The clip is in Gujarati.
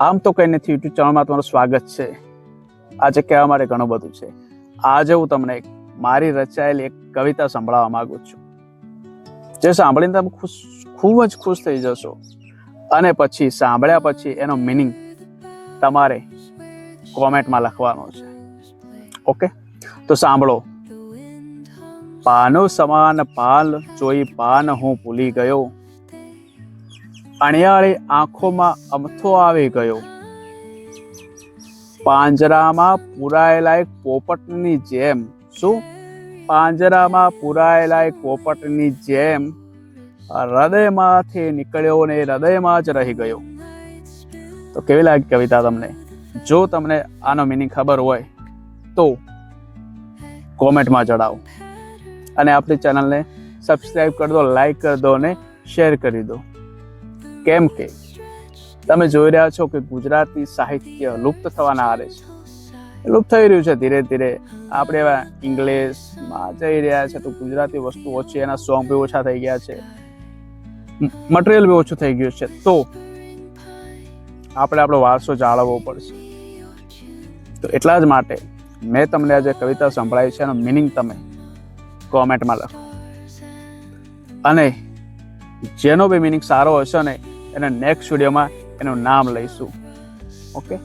આમ તો કંઈ નથી, યુટ્યુબ ચેનલમાં તમારું સ્વાગત છે. આજે કહેવા માટે ઘણું બધું છે. આજે હું તમને મારી રચાયેલી એક કવિતા સંભળાવવા માંગુ છું, જે સાંભળીને તમે ખૂબ જ ખુશ થઈ જશો. અને પછી સાંભળ્યા પછી એનો મિનિંગ તમારે કોમેન્ટમાં લખવાનો છે. ઓકે, તો સાંભળો. પાનો સમાન પાલ જોઈ પાન હું ભૂલી ગયો, અણિયાળી આંખોમાં અમથો આવી ગયો. પાંજરામાં પુરાયેલા એક પોપટની જેમ, શું? પાંજરામાં પુરાયેલા એક પોપટની જેમ હૃદયમાંથી નીકળ્યો ને હૃદયમાં જ રહી ગયો. તો કેવી લાગી કવિતા તમને? જો તમને આનો મિનિંગ ખબર હોય તો કોમેન્ટમાં જણાવો. અને આપણી ચેનલને સબસ્ક્રાઈબ કરી દો, લાઈક કરી દો અને શેર કરી દો. કેમ કે તમે જોઈ રહ્યા છો કે ગુજરાતી સાહિત્ય લુપ્ત થવાના આરે છે. લુપ્ત થઈ રહ્યું છે ધીરે ધીરે. આપણે એવા ઇંગ્લિશમાં જઈ રહ્યા છે તો ગુજરાતી વસ્તુ ઓછી, એના સોંગ બી ઓછા થઈ ગયા છે, મટીરિયલ બી ઓછું થઈ ગયું છે. તો આપણે આપણો વારસો જાળવવો પડશે. તો એટલા જ માટે મેં તમને આજે કવિતા સંભળાવી છે, એનો મિનિંગ તમે કોમેન્ટમાં લખો. અને જેનો બી મિનિંગ સારો હશે ને એને નેક્સ્ટ વિડીયોમાં એનું નામ લઈશું. ઓકે.